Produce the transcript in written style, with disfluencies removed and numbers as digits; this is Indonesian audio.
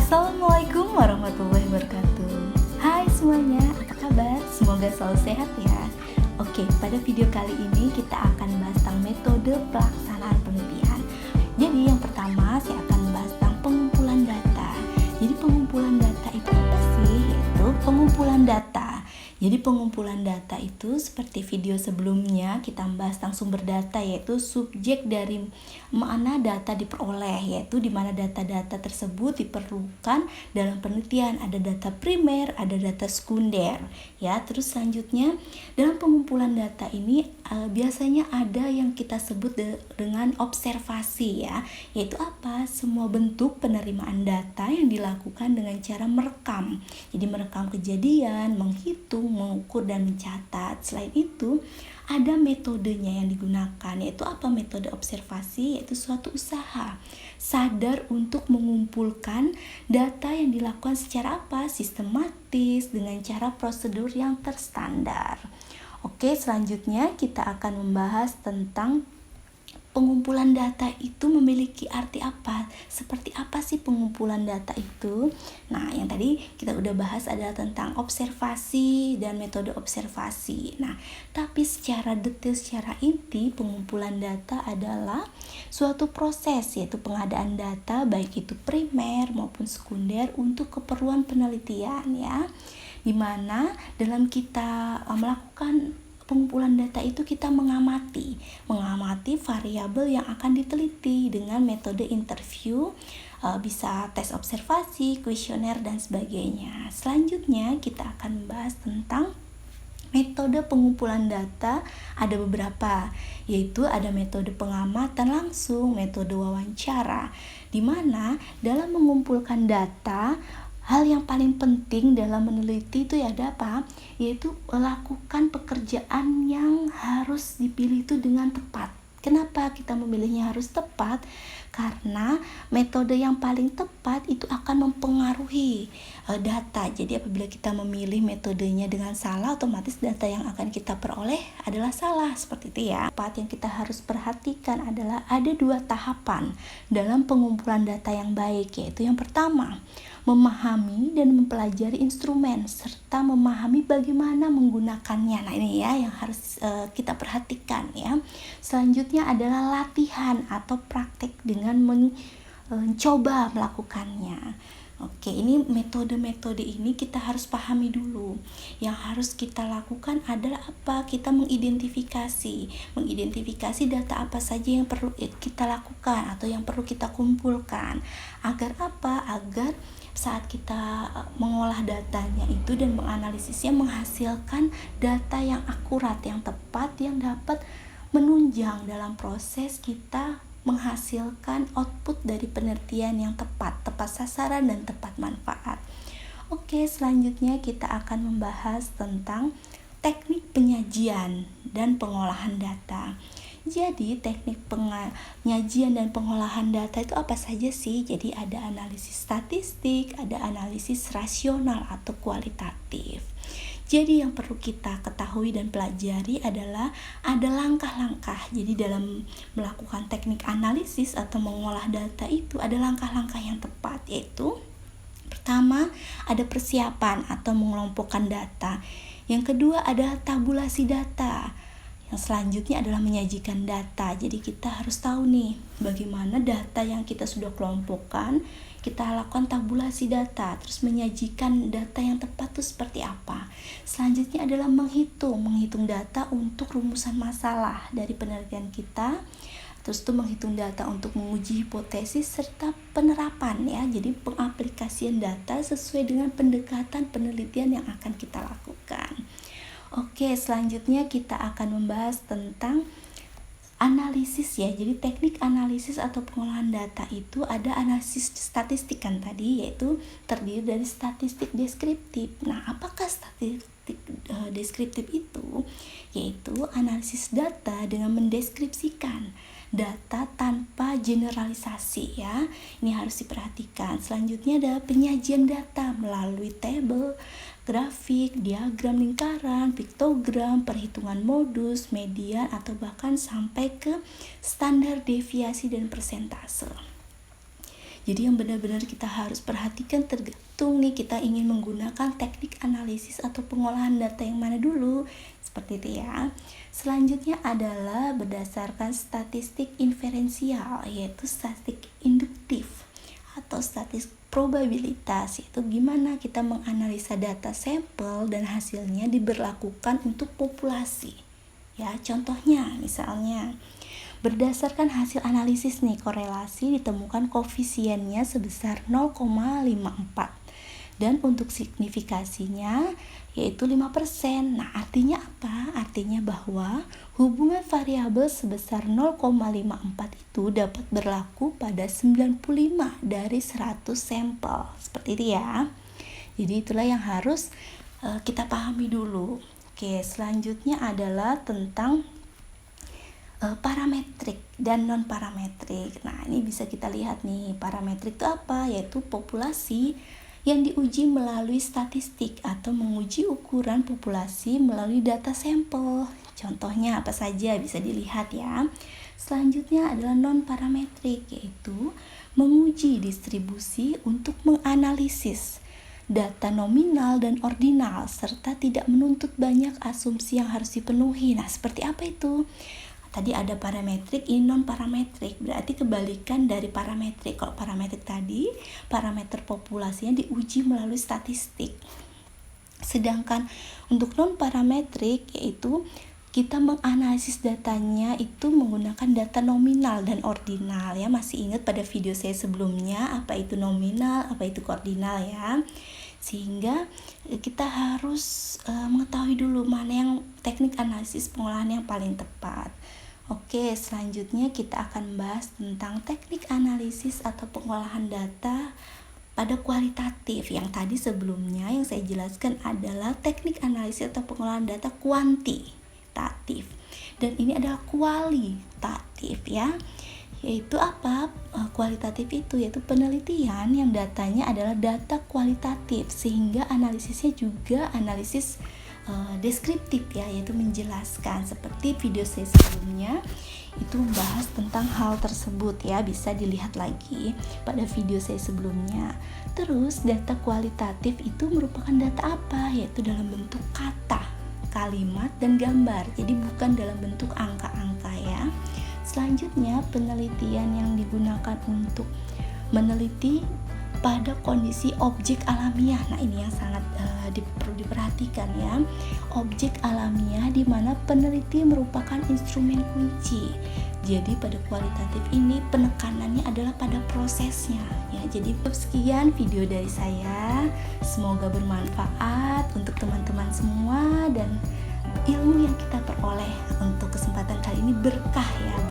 Assalamualaikum warahmatullahi wabarakatuh. Hai semuanya, apa kabar? Semoga selalu sehat ya. Oke, pada video kali ini kita akan bahas tentang metode pelaksanaan penelitian. Jadi yang pertama saya akan bahas tentang pengumpulan data. Jadi pengumpulan data itu apa sih? Yaitu pengumpulan data. Jadi pengumpulan data itu seperti video sebelumnya kita membahas tentang sumber data, yaitu subjek dari mana data diperoleh, yaitu di mana data-data tersebut diperlukan dalam penelitian. Ada data primer, ada data sekunder ya. Terus selanjutnya dalam pengumpulan data ini biasanya ada yang kita sebut dengan observasi ya, yaitu apa? Semua bentuk penerimaan data yang dilakukan dengan cara merekam. Jadi merekam kejadian, menghitung, mengukur, dan mencatat. Selain itu ada metodenya yang digunakan, yaitu apa? Metode observasi, yaitu suatu usaha sadar untuk mengumpulkan data yang dilakukan secara apa? Sistematis dengan cara prosedur yang terstandar. Oke, selanjutnya kita akan membahas tentang pengumpulan data itu memiliki arti apa? Seperti apa sih pengumpulan data itu? Nah, yang tadi kita udah bahas adalah tentang observasi dan metode observasi. Nah, tapi secara detail, secara inti, pengumpulan data adalah suatu proses, yaitu pengadaan data baik itu primer maupun sekunder untuk keperluan penelitian ya. Dimana dalam kita melakukan pengumpulan data itu kita mengamati variabel yang akan diteliti dengan metode interview, bisa tes observasi, kuesioner, dan sebagainya. Selanjutnya kita akan membahas tentang metode pengumpulan data. Ada beberapa, yaitu ada metode pengamatan langsung, metode wawancara, di mana dalam mengumpulkan data hal yang paling penting dalam meneliti itu ada apa? Yaitu melakukan pekerjaan yang harus dipilih itu dengan tepat. Kenapa kita memilihnya harus tepat? Karena metode yang paling tepat itu akan mempengaruhi data. Jadi apabila kita memilih metodenya dengan salah, otomatis data yang akan kita peroleh adalah salah, seperti itu ya. Part yang kita harus perhatikan adalah ada 2 tahapan dalam pengumpulan data yang baik, yaitu yang pertama, memahami dan mempelajari instrumen serta memahami bagaimana menggunakannya. Nah, ini ya yang harus kita perhatikan ya. Selanjutnya adalah latihan atau praktek dengan mencoba melakukannya. Oke, ini metode-metode ini kita harus pahami dulu. Yang harus kita lakukan adalah apa? Kita mengidentifikasi data apa saja yang perlu kita lakukan atau yang perlu kita kumpulkan. Agar apa? Agar saat kita mengolah datanya itu dan menganalisisnya menghasilkan data yang akurat, yang tepat, yang dapat menunjang dalam proses kita menghasilkan output dari penelitian yang tepat sasaran dan tepat manfaat. Oke, selanjutnya kita akan membahas tentang teknik penyajian dan pengolahan data. Jadi teknik penyajian dan pengolahan data itu apa saja sih? Jadi ada analisis statistik, ada analisis rasional atau kualitatif. Jadi yang perlu kita ketahui dan pelajari adalah ada langkah-langkah. Jadi dalam melakukan teknik analisis atau mengolah data itu ada langkah-langkah yang tepat, yaitu pertama ada persiapan atau mengelompokkan data. Yang kedua ada tabulasi data. Yang selanjutnya adalah menyajikan data. Jadi kita harus tahu nih bagaimana data yang kita sudah kelompokkan, kita lakukan tabulasi data, terus menyajikan data yang tepat itu seperti apa. Selanjutnya adalah menghitung data untuk rumusan masalah dari penelitian kita. Terus itu menghitung data untuk menguji hipotesis serta penerapan ya. Jadi pengaplikasian data sesuai dengan pendekatan penelitian yang akan kita lakukan. Oke, selanjutnya kita akan membahas tentang analisis ya. Jadi teknik analisis atau pengolahan data itu ada analisis statistik kan tadi, yaitu terdiri dari statistik deskriptif. Nah, apakah statistik deskriptif itu? Yaitu analisis data dengan mendeskripsikan data tanpa generalisasi ya. Ini harus diperhatikan. Selanjutnya ada penyajian data melalui tabel, grafik, diagram lingkaran, piktogram, perhitungan modus, median, atau bahkan sampai ke standar deviasi dan persentase. Jadi yang benar-benar kita harus perhatikan tergantung nih kita ingin menggunakan teknik analisis atau pengolahan data yang mana dulu. Seperti itu ya. Selanjutnya adalah berdasarkan statistik inferensial, yaitu statistik induktif atau statistik probabilitas, yaitu gimana kita menganalisa data sampel dan hasilnya diberlakukan untuk populasi. Ya, contohnya misalnya berdasarkan hasil analisis nih korelasi ditemukan koefisiennya sebesar 0,54 dan untuk signifikasinya yaitu 5%. Nah, artinya apa? Artinya bahwa hubungan variabel sebesar 0,54 itu dapat berlaku pada 95 dari 100 sampel. Seperti itu ya. Jadi itulah yang harus kita pahami dulu. Oke, selanjutnya adalah tentang parametrik dan non parametrik. Nah, ini bisa kita lihat nih, parametrik itu apa? Yaitu populasi yang diuji melalui statistik atau menguji ukuran populasi melalui data sampel. Contohnya apa saja bisa dilihat ya. Selanjutnya adalah non parametrik, yaitu menguji distribusi untuk menganalisis data nominal dan ordinal serta tidak menuntut banyak asumsi yang harus dipenuhi. Nah, seperti apa itu? Tadi ada parametrik, ini non parametrik, berarti kebalikan dari parametrik. Kalau parametrik tadi, parameter populasinya diuji melalui statistik. Sedangkan untuk non parametrik, yaitu kita menganalisis datanya itu menggunakan data nominal dan ordinal ya. Masih ingat pada video saya sebelumnya apa itu nominal, apa itu ordinal ya. Sehingga kita harus mengetahui dulu mana yang teknik analisis pengolahan yang paling tepat. Oke, selanjutnya kita akan bahas tentang teknik analisis atau pengolahan data pada kualitatif. Yang tadi sebelumnya yang saya jelaskan adalah teknik analisis atau pengolahan data kuantitatif. Dan ini adalah kualitatif ya. Yaitu apa? Kualitatif itu yaitu penelitian yang datanya adalah data kualitatif sehingga analisisnya juga analisis deskriptif ya, yaitu menjelaskan. Seperti video saya sebelumnya itu membahas tentang hal tersebut ya, bisa dilihat lagi pada video saya sebelumnya. Terus data kualitatif itu merupakan data apa? Yaitu dalam bentuk kata, kalimat, dan gambar, jadi bukan dalam bentuk angka-angka ya. Selanjutnya penelitian yang digunakan untuk meneliti pada kondisi objek alamiah. Nah, ini yang sangat perlu diperhatikan ya. Objek alamiah di mana peneliti merupakan instrumen kunci. Jadi pada kualitatif ini penekanannya adalah pada prosesnya ya. Jadi sekian video dari saya. Semoga bermanfaat untuk teman-teman semua dan ilmu yang kita peroleh untuk kesempatan kali ini berkah